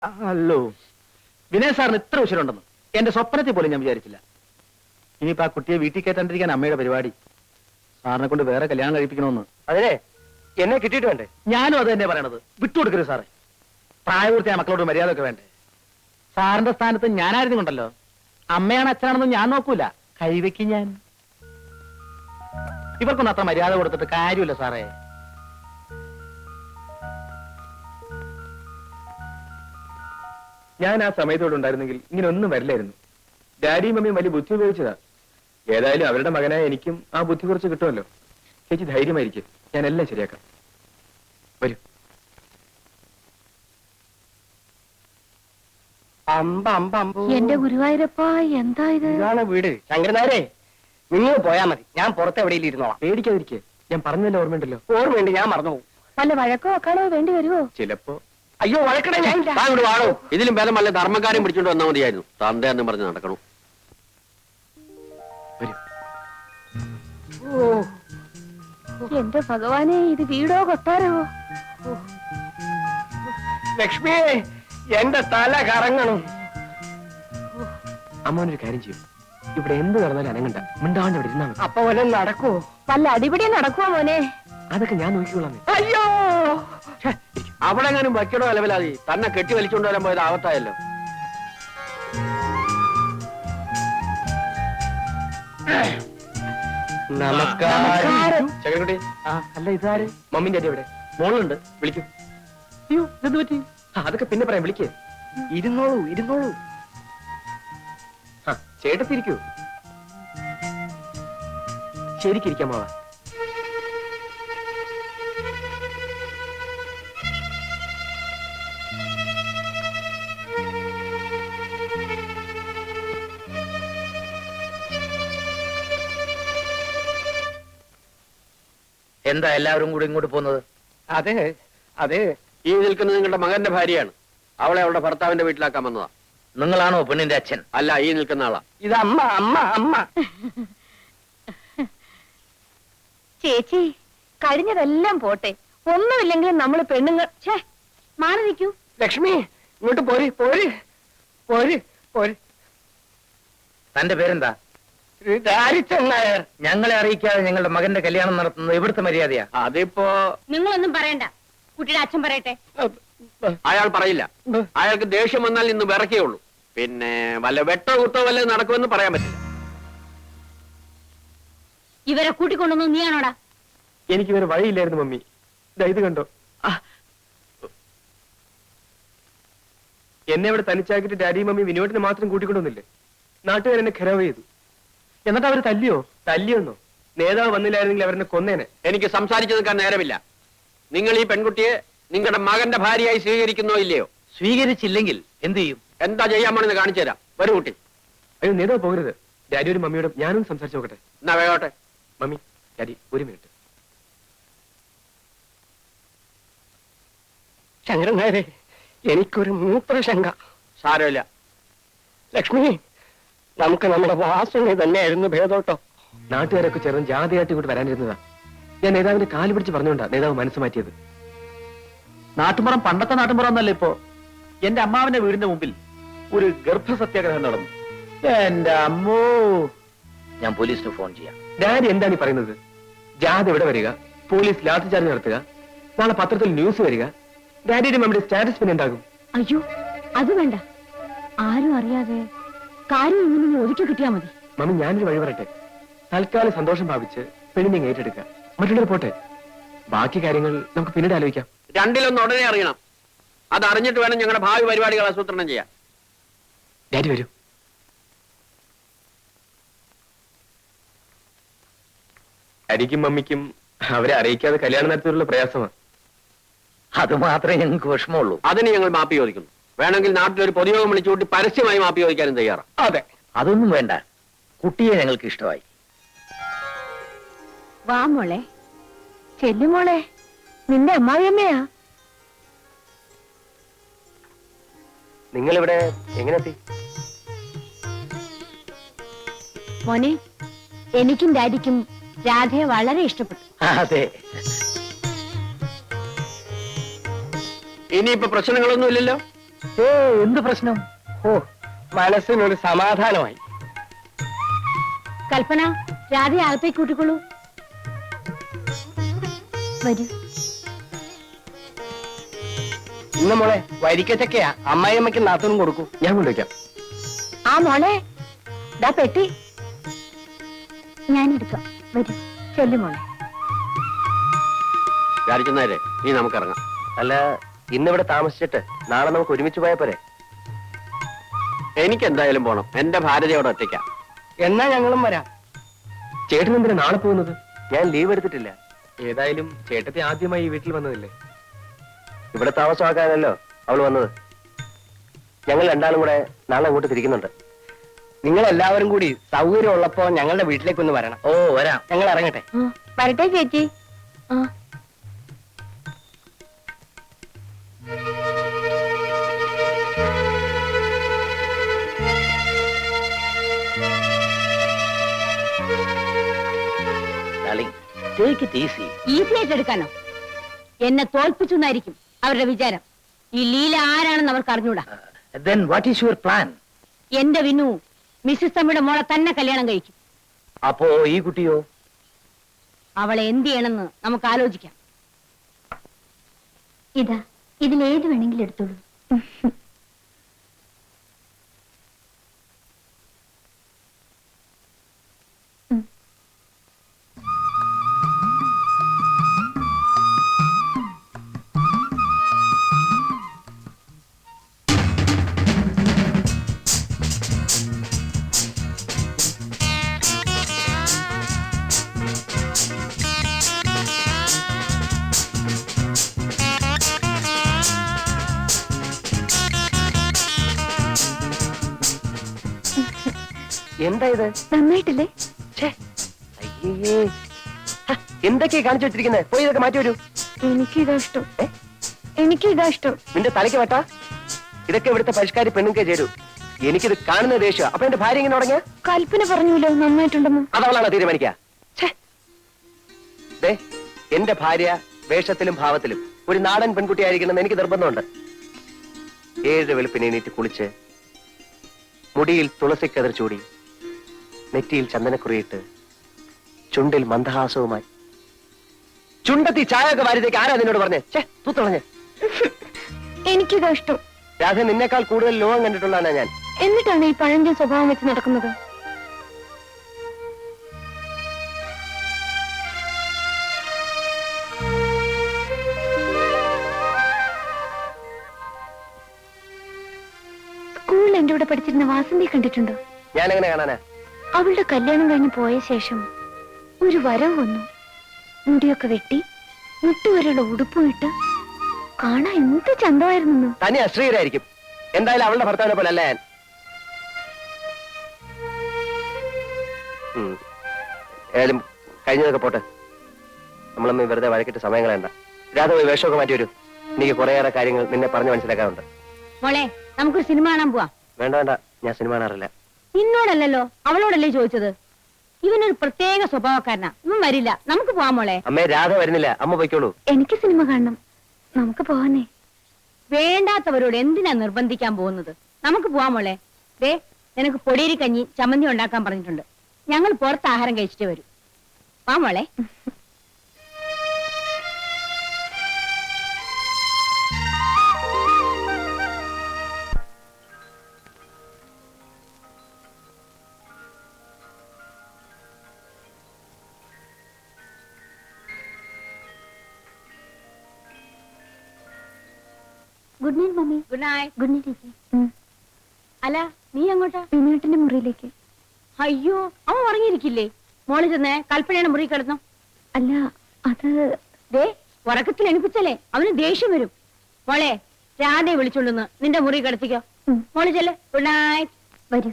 Hello, Vinay സാറിന് ഇത്ര ഉശിരുണ്ടെന്ന് എന്റെ സ്വപ്നത്തിൽ പോലും ഞാൻ വിചാരിച്ചില്ല. ഇനിയിപ്പോ ആ കുട്ടിയെ വീട്ടിൽ കയറ്റാണ്ടിരിക്കാൻ അമ്മയുടെ പരിപാടി. സാറിനെ കൊണ്ട് വേറെ കല്യാണം കഴിപ്പിക്കണമെന്ന്. അതെ, എന്നെ കിട്ടിയിട്ട് വേണ്ടേ? ഞാനും അത് തന്നെ പറയണത്. വിട്ടുകൊടുക്കരുത് സാറേ. പ്രായപൂർത്തിയായ മക്കളോട് മര്യാദ ഒക്കെ വേണ്ടേ? സാറിന്റെ സ്ഥാനത്ത് ഞാനായിരുന്നുണ്ടല്ലോ. അമ്മയാണ് അച്ഛനാണെന്ന് ഞാൻ നോക്കൂല. കൈവയ്ക്ക് ഞാൻ. ഇവർക്കൊന്നും അത്ര മര്യാദ കൊടുത്തിട്ട് കാര്യമില്ല സാറേ. ഞാൻ ആ സമയത്തോടെ ഉണ്ടായിരുന്നെങ്കിൽ ഇങ്ങനെ ഒന്നും വരില്ലായിരുന്നു. ഡാഡിയും മമ്മിയും വലിയ ബുദ്ധി ഉപയോഗിച്ചതാ. ഏതായാലും അവരുടെ മകനായ എനിക്കും ആ ബുദ്ധി കുറച്ച് കിട്ടുമല്ലോ. ചേച്ചി ധൈര്യമായിരിക്കും, ഞാൻ എല്ലാം ശരിയാക്കാം. വരൂ. എന്റെ ഗുരുവായൂരപ്പ, എന്താ ഇത്? ഇതാണ് വീട്. ശങ്കരനാരെ, നിങ്ങൾ പോയാ മതി, ഞാൻ പുറത്ത് എവിടെയും ഇരുന്നോളാം. പേടിക്കാതിരിക്കെ, ഞാൻ പറഞ്ഞല്ലോ, ഓർമ്മയുണ്ടല്ലോ. ഓർമ്മയുണ്ട്, ഞാൻ മറന്നുപോകും. വല്ല വഴക്കോ വെക്കാനോ വേണ്ടി വരുമോ? ചിലപ്പോ. അയ്യോ, വഴക്കണേ, ഞാൻ വാണോ. ഇതിലും ഭേദം വല്ല ധർമ്മക്കാരും പിടിച്ചോണ്ട് വന്നാൽ മതിയായിരുന്നു. തന്തയെന്നും പറഞ്ഞ് നടക്കണം. എന്റെ ഭഗവാനെ, ഇത് വീടോ കൊട്ടാരവോ? ലക്ഷ്മി, എന്റെ തല കറങ്ങണം. അമ്മോനൊരു കാര്യം ചെയ്യും, ഇവിടെ എന്ത് നടന്നാലും അനങ്ങണ്ട, മിണ്ടാണ്ട് ഇവിടെ ഇരുന്നാ മതി. അപ്പൊ വല്ല നടക്കുവോ? വല്ല അടിപിടി നടക്കുവോ മോനെ? അതൊക്കെ ഞാൻ നോക്കിക്കൊള്ളാം. അയ്യോ, അവിടെ എങ്ങാനും വയ്ക്കണോ അലവലാതി. തന്നെ കെട്ടി വലിച്ചുകൊണ്ട് വരാൻ പോയത് ആവത്തായല്ലോ. നമസ്കാരം. ചകരക്കുട്ടി, അല്ല ഇതാര്? മമ്മിന്റെ അടി എവിടെ? മോളുണ്ട്, വിളിക്കൂ. അയ്യോ, ഇതെന്ത് പറ്റി? അതൊക്കെ പിന്നെ പറയാം, വിളിക്കേ. ഇരുന്നോളൂ, ഇരുന്നോളൂ. ചേട്ടത്തിരിക്കൂ. ശരിക്കിരിക്കാമോ? എന്താ എല്ലാവരും കൂടി ഇങ്ങോട്ട് പോകുന്നത്? അതെ അതെ, ഈ നിൽക്കുന്നത് നിങ്ങളുടെ മകന്റെ ഭാര്യയാണ്. അവളെ അവളുടെ ഭർത്താവിന്റെ വീട്ടിലാക്കാൻ വന്നതാ. നിങ്ങളാണോ പെണ്ണിന്റെ അച്ഛൻ? അല്ല, ഈ നിൽക്കുന്ന ആളാ. ഇത് അമ്മ, അമ്മ, അമ്മ. ചേച്ചി, കഴിഞ്ഞതെല്ലാം പോട്ടെ. ഒന്നുമില്ലെങ്കിലും നമ്മള് പെണ്ണുങ്ങൾ മാറി നിൽക്കൂ. ലക്ഷ്മി, ഇങ്ങോട്ട് പോര്, പോര്, പോര്, പോര്. തന്റെ പേരെന്താ? നായർ. ഞങ്ങളെ അറിയിക്കാതെ ഞങ്ങളുടെ മകന്റെ കല്യാണം നടത്തുന്നത് ഇവിടുത്തെ മര്യാദയാ. അതിപ്പോ നിങ്ങളൊന്നും പറയണ്ട, കുട്ടിയുടെ അച്ഛൻ പറയട്ടെ. അയാൾ പറയില്ല. അയാൾക്ക് ദേഷ്യം വന്നാൽ ഇന്ന് വിറക്കേ ഉള്ളൂ. പിന്നെ വല്ല വെട്ടോ കുത്തോ വല്ല നടക്കുമെന്ന് പറയാൻ പറ്റില്ല. ഇവരെ കൂട്ടിക്കൊണ്ടു നീയാണോടാ? എനിക്ക് വേറെ വഴിയില്ലായിരുന്നു മമ്മി. ഇത് കണ്ടോ, എന്നെ ഇവിടെ തനിച്ചാക്കിട്ട് ഡാഡിയും മമ്മി വിനോദിനെ മാത്രം കൂട്ടിക്കൊണ്ടുവന്നില്ലേ? നാട്ടുകാർ എന്നെ ഖരാവ് ചെയ്തു. എന്നിട്ട് അവര് തല്ലിയോ? തല്ലിയൊന്നോ? നേതാവ് വന്നില്ലായിരുന്നെങ്കിൽ അവരെന്നെ കൊന്നേനെ. എനിക്ക് സംസാരിച്ചു നിൽക്കാൻ നേരമില്ല. നിങ്ങൾ ഈ പെൺകുട്ടിയെ നിങ്ങളുടെ മകന്റെ ഭാര്യയായി സ്വീകരിക്കുന്നോ ഇല്ലയോ? സ്വീകരിച്ചില്ലെങ്കിൽ എന്ത് ചെയ്യും? എന്താ ചെയ്യാൻ പോണെന്ന് കാണിച്ചു തരാം. വരൂ കുട്ടി. അയ്യോ, നേതാവ് പോകരുത്. ഡാഡിയോടും മമ്മിയോടും ഞാനും സംസാരിച്ചു നോക്കട്ടെ. എന്നാ വേഗോട്ടെ. മമ്മി, ഡാഡി, ഒരു മിനിറ്റ്. ശങ്കരനായരെ, എനിക്കൊരു മൂത്രശങ്ക. സാരമില്ല. ലക്ഷ്മി, നമുക്ക് നമ്മുടെ വാസന തന്നെയായിരുന്നു ഭേദോട്ടോ. നാട്ടുകാരൊക്കെ ചേർന്ന് ജാതിയായിട്ട് ഇങ്ങോട്ട് വരാനിരുന്നതാ. ഞാൻ നേതാവിന്റെ കാല് പിടിച്ച് പറഞ്ഞുകൊണ്ടാ നേതാവ് മനസ്സ് മാറ്റിയത്. നാട്ടുമ്പുറം പണ്ടത്തെ നാട്ടുമ്പുറം എന്നല്ല ഇപ്പോ. എന്റെ അമ്മാവിന്റെ വീടിന്റെ മുമ്പിൽ ഒരു ഗർഭസത്യാഗ്രഹം നടന്നു. എന്റെ അമ്മോ, ഞാൻ പോലീസിന് ഫോൺ ചെയ്യാം. ഡാഡി എന്താണ് ഈ പറയുന്നത്? ജാഥ ഇവിടെ വരിക, പോലീസ് ലാത്തി ചാർജ് നടത്തുക, നാളെ പത്രത്തിൽ ന്യൂസ് വരിക, ഡാഡിയുടെ മമ്മിയുടെ സ്റ്റാറ്റസ് പിന്നെ ഉണ്ടാകും. അയ്യോ, അത് വേണ്ട. ആരും അറിയാതെ കാര്യം ഇങ്ങനെ ഒതുക്കി കിട്ടിയാ മതി. മമ്മി, ഞാനൊരു വഴി പറയട്ടെ. തൽക്കാലം സന്തോഷം ഭാവിച്ച് പെണ്ണിനെ ഏറ്റെടുക്കുക, മറ്റുള്ളവർ പോട്ടെ. ബാക്കി കാര്യങ്ങൾ നമുക്ക് പിന്നീട് ആലോചിക്കാം. രണ്ടിലൊന്ന് ഉടനെ അറിയണം. അത് അറിഞ്ഞിട്ട് വേണം ഞങ്ങളുടെ ഭാവി പരിപാടികൾ ആസൂത്രണം ചെയ്യാൻ. ഡാഡി വരൂ. ഡാഡിക്കും മമ്മിക്കും അവരെ അറിയിക്കാതെ കല്യാണം നടത്തിയുള്ള പ്രയാസമാണ്. അത് മാത്രമേ ഞങ്ങൾക്ക് വിഷമമുള്ളൂ. അതിന് ഞങ്ങൾ മാപ്പി ചോദിക്കുന്നു. വേണമെങ്കിൽ നാട്ടിലൊരു പൊതുയോഗം വിളിച്ചുകൂട്ടി പരസ്യമായി മാപ്പി ചോദിക്കാനും തയ്യാറാണ്. അതെ, അതൊന്നും വേണ്ട. കുട്ടിയെ ഞങ്ങൾക്ക് ഇഷ്ടമായി. വാ മോളെ, ചെല്ലുമോളെ, നിന്റെ അമ്മാവിയമ്മയാ. നിങ്ങളിവിടെ എങ്ങനെ എത്തി? മോനെ, എനിക്കും ഡാഡിക്കും രാധയെ വളരെ ഇഷ്ടപ്പെട്ടു. അതെ, ഇനിയിപ്പോ പ്രശ്നങ്ങളൊന്നും ഇല്ലല്ലോ. എന്ത് പ്രശ്നം? ഓ, മനസ്സിനൊരു സമാധാനമായി. കൽപ്പന, രാധ അകത്തേക്ക് കൂട്ടിക്കൊള്ളൂ. വരൂ. ഇന്ന് മോളെ വരിക്കച്ചക്കയാ, അമ്മായിയമ്മയ്ക്ക് നാത്തൂനും കൊടുക്കൂ. ഞാൻ കൊണ്ടുവയ്ക്കാം. ആ മോളെ, ദാ പെട്ടി ഞാനെടുക്കാം. വരൂ, ചെല്ലു മോളെ. വിചാരിക്കുന്നവരെ നീ നമുക്കിറങ്ങാം. അല്ല, ഇന്നിവിടെ താമസിച്ചിട്ട് നാളെ നമുക്ക് ഒരുമിച്ച് പോയാ പോരെ? എനിക്ക് എന്തായാലും പോണം. എന്റെ ഭാര്യയോടെ ഒറ്റയ്ക്കാം. എന്നാ ഞങ്ങളും വരാം. ചേട്ടൻ എന്തിനാ നാളെ പോകുന്നത്? ഞാൻ ലീവ് എടുത്തിട്ടില്ല. ഏതായാലും ചേട്ടത്തി ആദ്യമായി ഈ വീട്ടിൽ വന്നതല്ലേ? ഇവിടെ താമസമാക്കാനല്ലോ അവൾ വന്നത്. ഞങ്ങൾ രണ്ടാളും കൂടെ നാളെ അങ്ങോട്ട് തിരിക്കുന്നുണ്ട്. നിങ്ങൾ എല്ലാവരും കൂടി സൗകര്യം ഉള്ളപ്പോ ഞങ്ങളുടെ വീട്ടിലേക്കൊന്ന് വരണം. ഓ, വരാം. ഞങ്ങൾ ഇറങ്ങട്ടെ. വരട്ടെ ചേച്ചി. ആ, Darling, take it easy. Easy ആയിട്ട് എടുക്കാനോ? എന്നെ തോൽപ്പിച്ചെന്നായിരിക്കും അവരുടെ വിചാരം. ഈ ലീല ആരാണെന്ന് അവർക്ക് അറിഞ്ഞൂടാ. Then what is your plan? എന്റെ വിനു മിസ്സിസ് തമ്മിയുടെ മോളെ തന്നെ കല്യാണം കഴിക്കും. അപ്പോ ഈ കുട്ടിയോ? അവളെ എന്ത് ചെയ്യണമെന്ന് നമുക്ക് ആലോചിക്കാം. ഇതാ, ഇതിലേത് വേണമെങ്കിലും എടുത്തോളൂ. എന്താ ഇത്? നന്നായിട്ടില്ലേ? അയ്യേ, എന്തൊക്കെയാ കാണിച്ചു വെച്ചിരിക്കുന്നത്? പോയി ഇതൊക്കെ മാറ്റി വരൂ. എനിക്കിതാ ഇഷ്ടം. എനിക്കിതാ ഇഷ്ടം. നിന്റെ തലയ്ക്ക് വേട്ടാ? ഇതൊക്കെ ഇവിടുത്തെ പരിഷ്കാരി പെണ്ണുക്കെ ചേരൂ. എനിക്കിത് കാണുന്ന ദേഷ്യം. അപ്പൊ എന്റെ ഭാര്യ ഇങ്ങനെ തുടങ്ങിയ? കൽപ്പന പറഞ്ഞല്ലോ നന്നായിട്ടുണ്ടെന്ന്. അതവളാണോ തീരുമാനിക്കുക? എന്റെ ഭാര്യ വേഷത്തിലും ഭാവത്തിലും ഒരു നാടൻ പെൺകുട്ടിയായിരിക്കണമെന്ന് എനിക്ക് നിർബന്ധമുണ്ട്. 7 വെളുപ്പിന് എണീറ്റ് കുളിച്ച്, മുടിയിൽ തുളസിക്കതിർ ചൂടി, നെറ്റിയിൽ ചന്ദനക്കുറിയിട്ട്, ചുണ്ടിൽ മന്ദഹാസവുമായി, ചുണ്ടത്തി ചായയൊക്കെ വാരിതേക്ക് ആരാ നിന്നോട് പറഞ്ഞേ? തൂത്തുളഞ്ഞ്. എനിക്കിതാ ഇഷ്ടം. രാധ, നിന്നേക്കാൾ കൂടുതൽ ലോകം കണ്ടിട്ടുള്ളതാണ് ഞാൻ. എന്നിട്ടാണ് ഈ പഴഞ്ചൻ സ്വഭാവം വെച്ച് നടക്കുന്നത്. സ്കൂളിൽ എന്റെ കൂടെ പഠിച്ചിരുന്ന വാസന്തി കണ്ടിട്ടുണ്ടോ? ഞാൻ എങ്ങനെ കാണാനാ? അവളുടെ കല്യാണം കഴിഞ്ഞ് പോയ ശേഷം ഒരു വരവ് വന്നു. മുടിയൊക്കെ വെട്ടി, മുട്ടുവരെയുള്ള ഉടുപ്പും ഇട്ട് കാണാൻ എന്ത് ചന്തമായിരുന്നു. തന്നെ അശ്രീരായിരിക്കും. എന്തായാലും അവളുടെ ഭർത്താവിനെ പോലെ അല്ല ഞാൻ. ഏതായാലും കഴിഞ്ഞതൊക്കെ പോട്ടെ. നമ്മളൊന്നും വെറുതെ വഴക്കിട്ട് സമയം കളയണ്ട. രാധ പോയി വേഷമൊക്കെ മാറ്റി വരൂ. എനിക്ക് കുറേയേറെ കാര്യങ്ങൾ നിന്നെ പറഞ്ഞു മനസ്സിലാക്കാറുണ്ട്. മോളെ, നമുക്കൊരു സിനിമ കാണാൻ പോവാ. വേണ്ട വേണ്ട, ഞാൻ സിനിമ കാണാറില്ല. നിന്നോടല്ലോ, അവളോടല്ലേ ചോദിച്ചത്. ഇവനൊരു പ്രത്യേക സ്വഭാവക്കാരനാ. ഇവൻ വരില്ല. നമുക്ക് പോവാം മോളെ. അമ്മേ, രാധ വരുന്നില്ല. അമ്മ പൊയ്ക്കോളൂ. എനിക്ക് സിനിമ കാണണം. നമുക്ക് പോവാനേ. വേണ്ടാത്തവരോട് എന്തിനാ നിർബന്ധിക്കാൻ പോകുന്നത്? നമുക്ക് പോവാം മോളെ. ദേ, നിനക്ക് പൊടിയരി കഞ്ഞി ചമ്മന്തി ഉണ്ടാക്കാൻ പറഞ്ഞിട്ടുണ്ട്. ഞങ്ങൾ പുറത്ത് ആഹാരം കഴിച്ചിട്ട് വരും. വാ മോളെ. Good night mummy. Good night. Good night ചേച്ചി. അല്ല, നീ അങ്ങോട്ടാ? വിനോട്ടിന്റെ മുറിയിലേക്ക്. അയ്യോ, അവൻ ഉറങ്ങിയിരിക്കില്ലേ? മോള് ചെന്ന് കൽപ്പനയുടെ മുറി കിടന്നു. അല്ല, അത് ദേ, ഉറക്കത്തിൽ എണിപ്പിച്ചല്ലേ അവന് ദേഷ്യം വരും. മോളെ, രാധയെ വിളിച്ചോണ്ടെന്ന് നിന്റെ മുറി കിടത്തിക്കോ. മോള് ചെല്ല്. Good night. വരൂ.